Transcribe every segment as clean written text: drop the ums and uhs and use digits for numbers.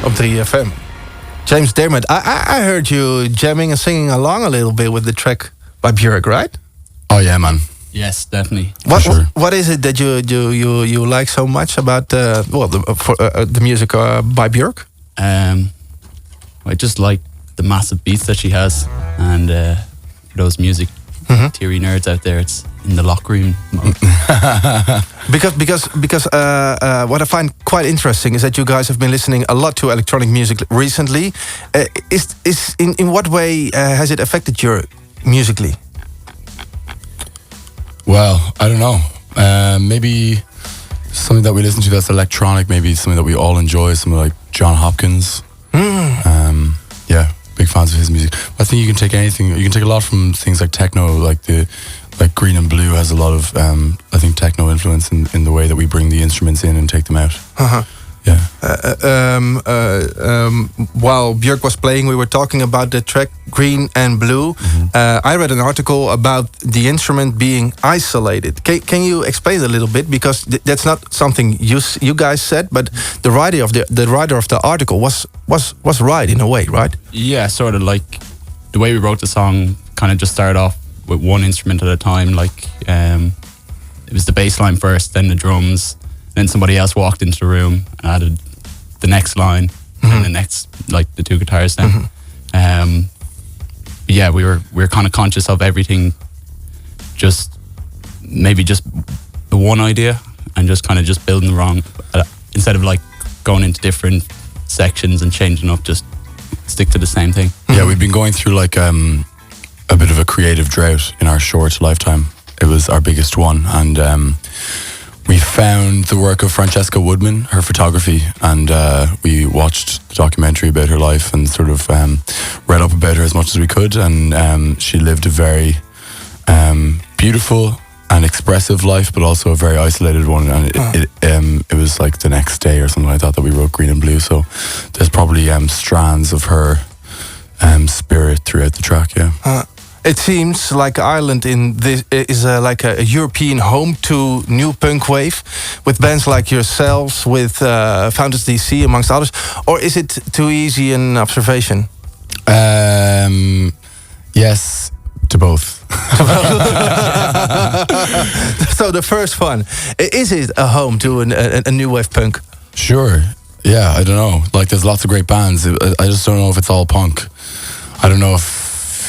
op 3FM. James Diarmuid, I heard you jamming and singing along a little bit with the track by Björk, right? Oh yeah, man. Yes, definitely. What is it that you like so much about the music by Björk? I just like the massive beats that she has, and for those music theory nerds out there, it's in the locker room mode. because what I find quite interesting is that you guys have been listening a lot to electronic music recently. In what way has it affected you musically? Well, I don't know. Maybe something that we listen to that's electronic. Maybe something that we all enjoy. Something like John Hopkins. Yeah, big fans of his music. I think you can take anything. You can take a lot from things like techno, like Green and Blue has a lot of I think techno influence in the way that we bring the instruments in and take them out. Yeah. While Björk was playing, we were talking about the track Green and Blue. I read an article about the instrument being isolated. Can you explain a little bit? Because that's not something you guys said, but the writer of the article was right in a way, right? Yeah, sort of like the way we wrote the song kind of just started off with one instrument at a time. Like it was the bass line first, then the drums. Then somebody else walked into the room and added the next line and the next, like the two guitars then. Yeah, we were kind of conscious of everything, just the one idea and just kind of just building the wrong, instead of like going into different sections and changing up, just stick to the same thing. Yeah, we've been going through like a bit of a creative drought in our short lifetime. It was our biggest one, and we found the work of Francesca Woodman, her photography, and we watched the documentary about her life and sort of read up about her as much as we could. And she lived a very beautiful and expressive life, but also a very isolated one. And it was like the next day or something like that we wrote Green and Blue. So there's probably strands of her spirit throughout the track. Yeah. It seems like Ireland is like a European home to new punk wave, with bands like yourselves, with Founders DC, amongst others. Or is it too easy an observation? Yes, to both. So the first one, is it a home to a new wave punk? Sure. Yeah, I don't know. Like, there's lots of great bands. I just don't know if it's all punk. I don't know if.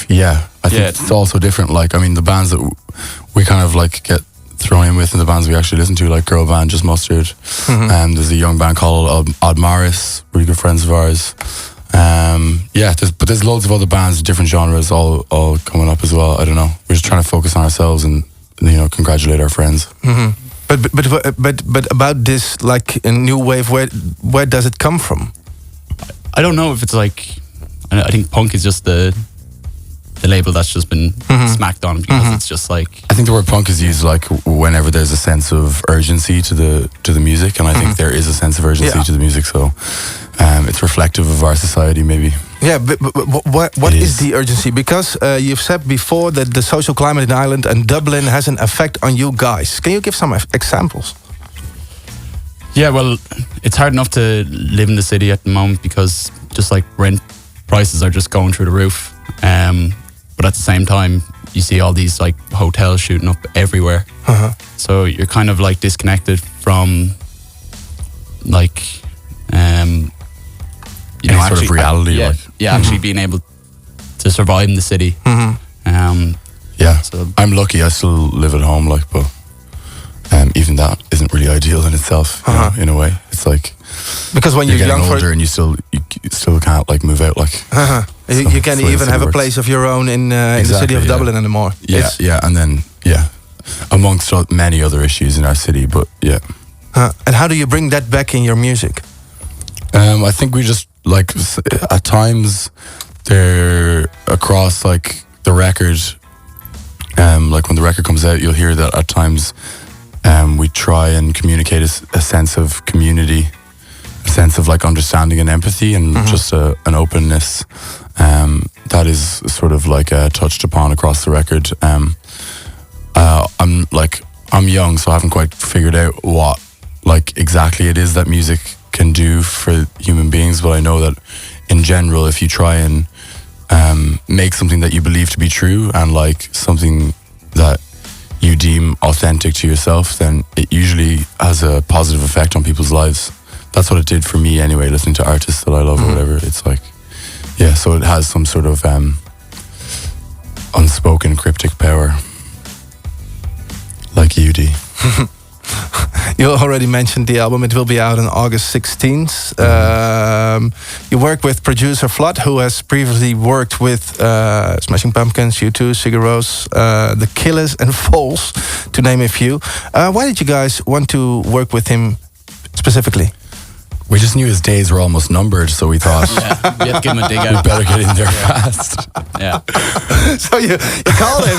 Yeah, I think it's also different. Like, I mean, the bands that we kind of like get thrown in with, and the bands we actually listen to, like Girl Band, Just Mustard. There's a young band called Odd Maris, really good friends of ours. But there's loads of other bands, different genres, all coming up as well. I don't know. We're just trying to focus on ourselves and congratulate our friends. But about this, like a new wave, where does it come from? I don't know if it's like. I think punk is just the label that's just been smacked on, because it's just like, I think the word punk is used like whenever there's a sense of urgency to the music, and I think there is a sense of urgency to the music, so it's reflective of our society maybe. Yeah, but what is the urgency? Because you've said before that the social climate in Ireland and Dublin has an effect on you guys. Can you give some examples? Yeah, well, it's hard enough to live in the city at the moment, because just like rent prices are just going through the roof. But at the same time, you see all these like hotels shooting up everywhere. So you're kind of like disconnected from like, sort of reality. Actually being able to survive in the city. So I'm lucky. I still live at home, like, but even that isn't really ideal in itself. You know, in a way, it's like, because when you're young, older and you still can't like move out, like. You can't even have a place of your own in the city of Dublin anymore. And then amongst many other issues in our city, but and how do you bring that back in your music? I think we just like, at times they're across like the record, like when the record comes out, you'll hear that at times we try and communicate a sense of community, a sense of like understanding and empathy, and just an openness that is sort of like touched upon across the record. I'm young, so I haven't quite figured out what like exactly it is that music can do for human beings. But I know that in general, if you try and make something that you believe to be true and like something that you deem authentic to yourself, then it usually has a positive effect on people's lives. That's what it did for me anyway, listening to artists that I love or whatever. It's like, yeah, so it has some sort of unspoken cryptic power. Like you, D. You already mentioned the album. It will be out on August 16th. You work with producer Flood, who has previously worked with Smashing Pumpkins, U2, Sigur Ros, The Killers and Foals, to name a few. Why did you guys want to work with him specifically? We just knew his days were almost numbered, so we thought, You have to give him a dig we out. better get in there fast. Yeah. So you called him.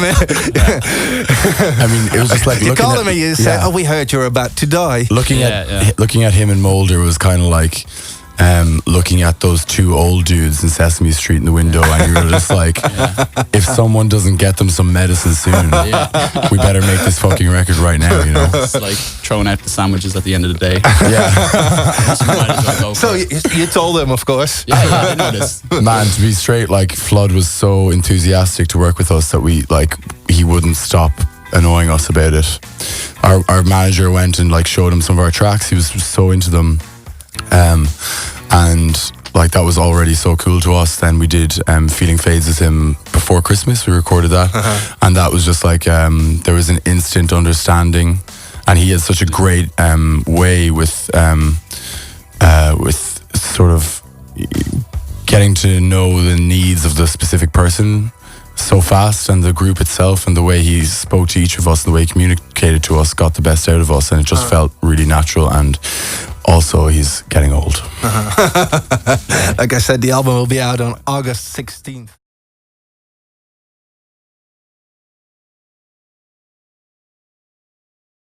I mean, it was just like You looking called at, him and you said, yeah. "Oh, we heard you're about to die." Looking at him and Mulder was kind of like looking at those two old dudes in Sesame Street in the window, and you were just like, if someone doesn't get them some medicine soon, we better make this fucking record right now, you know? It's like throwing out the sandwiches at the end of the day. Yeah. Might as well go So for it. you told him, of course. Yeah, I know this. Man, to be straight, like Flood was so enthusiastic to work with us that he wouldn't stop annoying us about it. Our manager went and like showed him some of our tracks. He was so into them. And like that was already so cool to us. Then we did Feeling Fades with him before Christmas. We recorded that, and that was just like there was an instant understanding, and he has such a great way with sort of getting to know the needs of the specific person so fast, and the group itself, and the way he spoke to each of us, the way he communicated to us, got the best out of us, and it just felt really natural. And also, he's getting old. Like I said, the album will be out on August 16th.